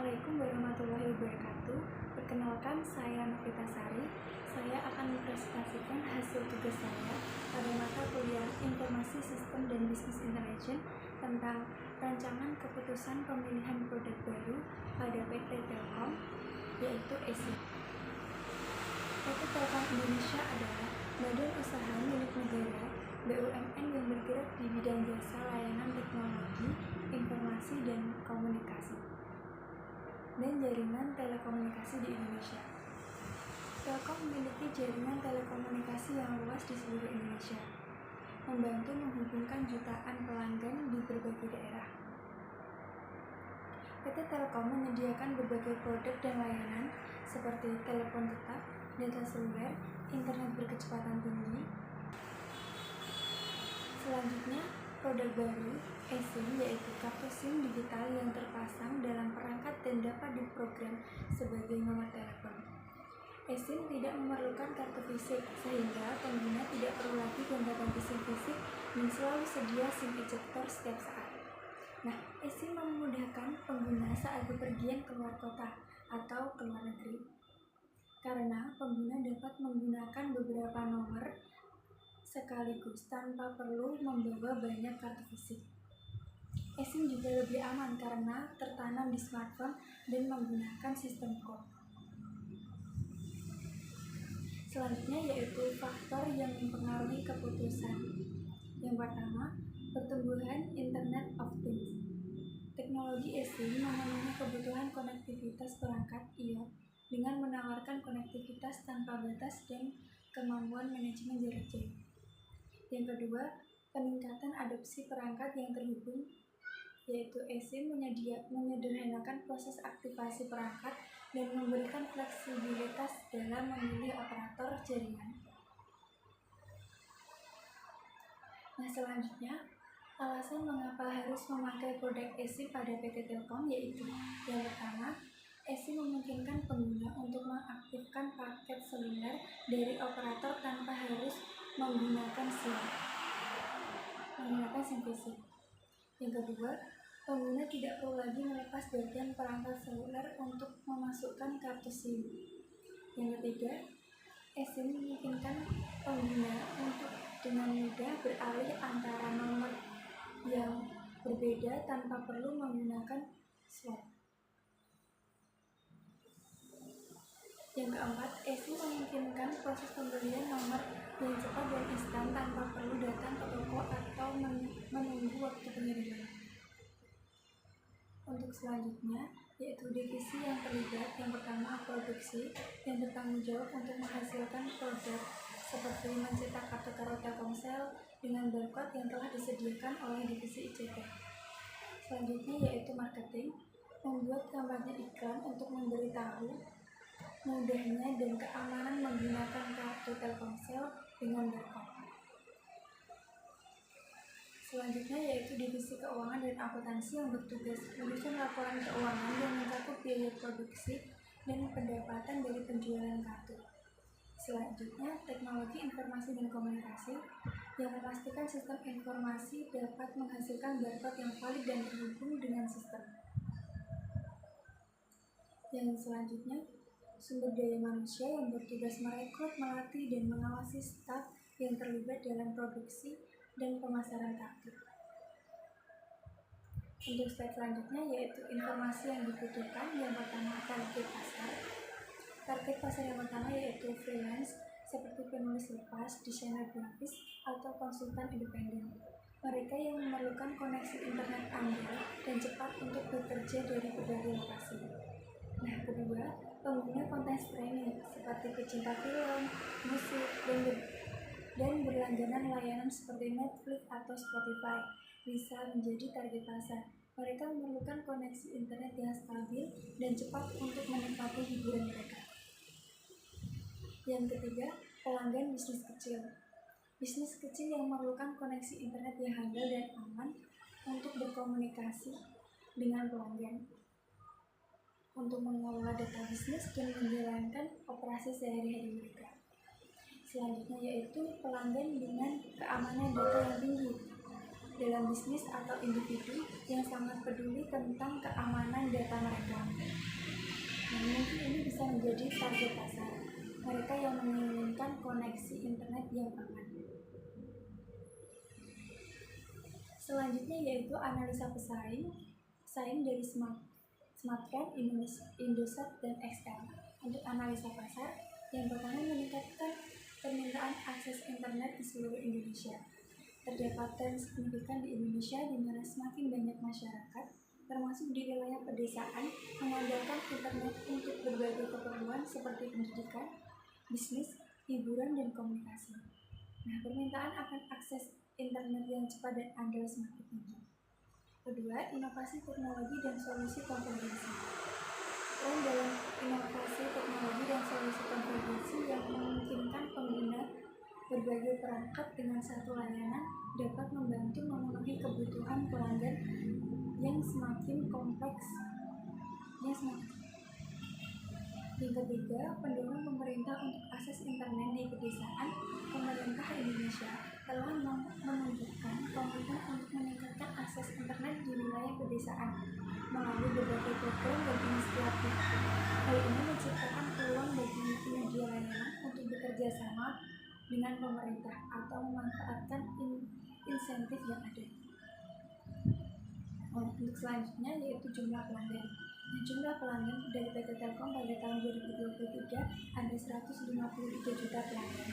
Assalamualaikum warahmatullahi wabarakatuh. Perkenalkan, saya Novita Sari. Saya akan mempresentasikan hasil tugas saya pada mata kuliah Informasi Sistem dan Bisnis Intelijen tentang rancangan keputusan pemilihan produk baru pada PT Telkom, yaitu ESIM. PT Telkom Indonesia adalah badan usaha milik negara BUMN yang bergerak di bidang jasa layanan teknologi, informasi, dan komunikasi dan jaringan telekomunikasi di Indonesia. Telkom memiliki jaringan telekomunikasi yang luas di seluruh Indonesia, membantu menghubungkan jutaan pelanggan di berbagai daerah. PT Telkom menyediakan berbagai produk dan layanan seperti telepon tetap, data seluler, internet berkecepatan tinggi. Selanjutnya, produk baru eSIM yaitu kartu SIM digital yang terpasang dalam perangkat dan dapat diprogram sebagai nomor telepon. eSIM tidak memerlukan kartu fisik sehingga pengguna tidak perlu lagi gonta-ganti SIM fisik dan selalu sedia SIM ejector setiap saat. Nah, eSIM memudahkan pengguna saat bepergian keluar kota atau ke luar negeri karena pengguna dapat menggunakan beberapa nomor sekaligus tanpa perlu membawa banyak kartu fisik. eSIM juga lebih aman karena tertanam di smartphone dan menggunakan sistem kode. Selanjutnya yaitu faktor yang mempengaruhi keputusan. Yang pertama, pertumbuhan Internet of Things. Teknologi eSIM memenuhi kebutuhan konektivitas perangkat IoT dengan menawarkan konektivitas tanpa batas dan kemampuan manajemen jarak jauh. Yang kedua, peningkatan adopsi perangkat yang terhubung, yaitu eSIM menyederhanakan proses aktivasi perangkat dan memberikan fleksibilitas dalam memilih operator jaringan. Nah, selanjutnya, alasan mengapa harus memakai produk eSIM pada PT Telkom yaitu yang pertama, eSIM memungkinkan pengguna untuk mengaktifkan paket seluler dari operator tanpa harus menggunakan SIM fisik. Yang kedua, pengguna tidak perlu lagi melepas bagian perangkat seluler untuk memasukkan kartu SIM. Yang ketiga, eSIM memungkinkan pengguna untuk dengan mudah beralih antara nomor yang berbeda tanpa perlu menggunakan swap. Yang keempat, eSIM memungkinkan proses pembelian nomor yang cepat dan instan tanpa perlu datang ke toko atau menunggu waktu pengiriman. Untuk selanjutnya, yaitu divisi yang terlibat. Yang pertama, produksi yang bertanggung jawab untuk menghasilkan produk seperti mencetak kartu Telkomsel dengan barcode yang telah disediakan oleh divisi ICT. Selanjutnya yaitu marketing, membuat kampanye iklan untuk memberitahu mudahnya dan keamanan menggunakan kartu Telkomsel dengan barcode. Selanjutnya yaitu divisi keuangan dan akuntansi yang bertugas menyusun laporan keuangan yang mencakup biaya produksi dan pendapatan dari penjualan kartu. Selanjutnya, teknologi informasi dan komunikasi yang memastikan sistem informasi dapat menghasilkan barcode yang valid dan terhubung dengan sistem. Yang selanjutnya, sumber daya manusia yang bertugas merekrut, melatih, dan mengawasi staf yang terlibat dalam produksi dan pemasaran kartu. Untuk slide selanjutnya yaitu informasi yang dibutuhkan. Yang pertama, target pasar. Target pasar yang pertama yaitu freelance seperti penulis lepas, desainer grafis, atau konsultan independen. Mereka yang memerlukan koneksi internet andal dan cepat untuk bekerja dari berbagai lokasi. Nah, kedua, pengguna konten streaming seperti pecinta film, musik, dan berlangganan layanan seperti Netflix atau Spotify bisa menjadi target pasar. Mereka memerlukan koneksi internet yang stabil dan cepat untuk menikmati hiburan mereka. Yang ketiga, pelanggan bisnis kecil. Bisnis kecil yang memerlukan koneksi internet yang handal dan aman untuk berkomunikasi dengan pelanggan, untuk mengelola data bisnis dan menjalankan operasi sehari-hari mereka. Selanjutnya yaitu pelanggan dengan keamanan data yang tinggi. dalam bisnis atau individu yang sangat peduli tentang keamanan data mereka. Nah, mungkin ini bisa menjadi target pasar, mereka yang menginginkan koneksi internet yang aman. Selanjutnya yaitu analisa pesaing dari Smartfren, Indosat, dan XL. Untuk analisa pasar, yang pertama meningkatkan permintaan akses internet di seluruh Indonesia. Terdapat tren signifikan di Indonesia di mana semakin banyak masyarakat, termasuk di wilayah pedesaan, mengandalkan internet untuk berbagai keperluan seperti pendidikan, bisnis, hiburan, dan komunikasi. Nah, permintaan akan akses internet yang cepat dan andal semakin tinggi. Kedua, inovasi teknologi dan solusi konvergensi. Tren dalam inovasi teknologi dan solusi konvergensi yang memungkinkan pengguna berbagai perangkat dengan satu layanan dapat membantu memenuhi kebutuhan pelanggan yang semakin kompleks. Yang ketiga, pendorong pemerintah untuk akses internet di pedesaan. Pemerintah Indonesia telah menunjukkan komitmen untuk meningkatkan akses internet di wilayah pedesaan melalui berbagai program dan inisiatif. Hal ini menciptakan peluang bagi penyedia layanan untuk bekerja sama dengan pemerintah atau memanfaatkan insentif yang ada. Untuk selanjutnya yaitu jumlah pelanggan. Jumlah pelanggan dari PT Telkom pada tahun 2023 ada 153 juta pelanggan.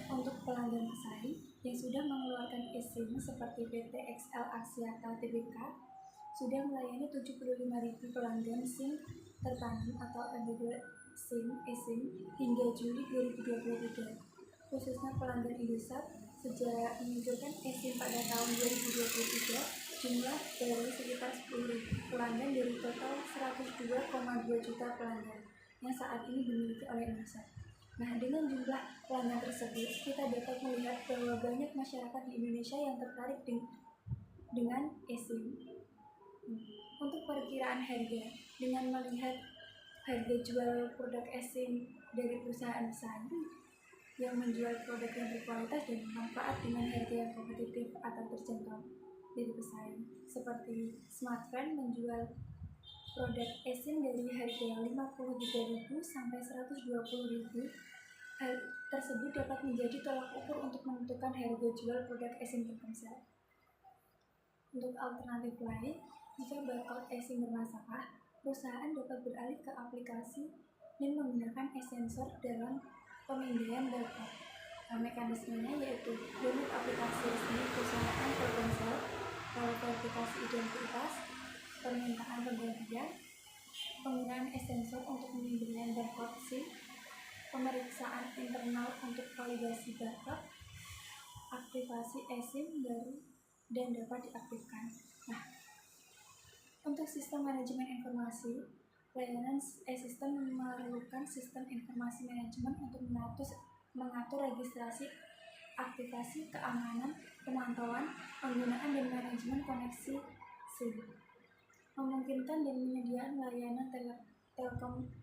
Untuk pelanggan pesaing yang sudah mengeluarkan eSIM seperti PT XL Axiata Tbk sudah melayani 75.000 pelanggan SIM tertanam atau embedded SIM eSIM hingga Juli 2023. Khususnya pelanggan Indosat sejarah menunjukkan eSIM pada tahun 2023 jumlah dari sekitar 10.000 pelanggan dari total 102,2 juta pelanggan yang saat ini dimiliki oleh Indosat. Nah, dengan jumlah pelanggan tersebut, kita dapat melihat bahwa banyak masyarakat di Indonesia yang tertarik dengan eSIM. Untuk perkiraan harga, dengan melihat harga jual produk eSIM dari perusahaan pesaing yang menjual produk yang berkualitas dan bermanfaat dengan harga yang kompetitif atau terjangkau dari pesaing, seperti Smartfren menjual produk eSIM dari harga 53.000 sampai 120.000. Hal tersebut dapat menjadi tolak ukur untuk menentukan harga jual produk eSIM Telkomsel. Untuk alternatif lain, jika barcode eSIM bermasalah, perusahaan dapat beralih ke aplikasi dan menggunakan e-sensor dalam pemindaian barcode. Mekanismenya yaitu download aplikasi resmi perusahaan Telkomsel, lalu verifikasi identitas, permintaan penggantian, penggunaan e-sensor untuk pemindaian barcode SIM, pemeriksaan internal untuk validasi barcode, aktivasi eSIM baru dan dapat diaktifkan. Nah, untuk sistem manajemen informasi, layanan e-sistem memerlukan sistem informasi manajemen untuk mengatur registrasi, aktivasi, keamanan, pemantauan, penggunaan dan manajemen koneksi SIM, memungkinkan dan menyediakan layanan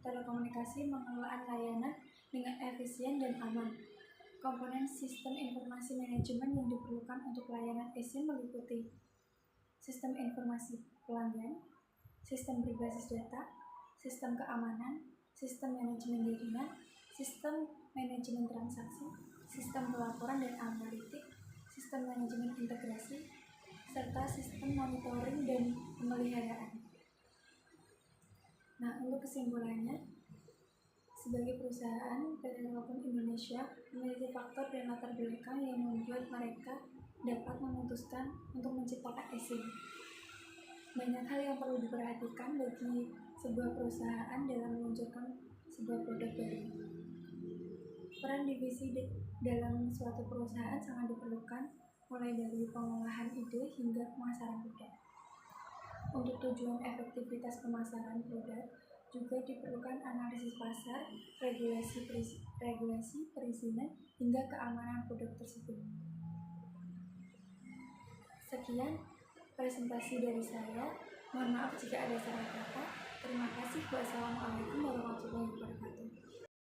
telekomunikasi pengelolaan layanan dengan efisien dan aman. Komponen sistem informasi manajemen yang diperlukan untuk layanan eSIM meliputi sistem informasi pelanggan, sistem berbasis data, sistem keamanan, sistem manajemen jaringan, sistem manajemen transaksi, sistem pelaporan dan analitik, sistem manajemen integrasi, serta sistem monitoring dan pemeliharaan. Nah, untuk kesimpulannya, sebagai perusahaan, PT Telkom Indonesia memiliki faktor dan latar belakang yang membuat mereka dapat memutuskan untuk menciptakan eSIM. Banyak hal yang perlu diperhatikan bagi sebuah perusahaan dalam meluncurkan sebuah produk baru. Peran divisi dalam suatu perusahaan sangat diperlukan, mulai dari pengolahan ide hingga pemasaran produk. Untuk tujuan efektivitas pemasaran produk, juga diperlukan analisis pasar, regulasi perizinan, hingga keamanan produk tersebut. Sekian presentasi dari saya. Mohon maaf jika ada salah kata. Terima kasih. Wassalamualaikum warahmatullahi wabarakatuh.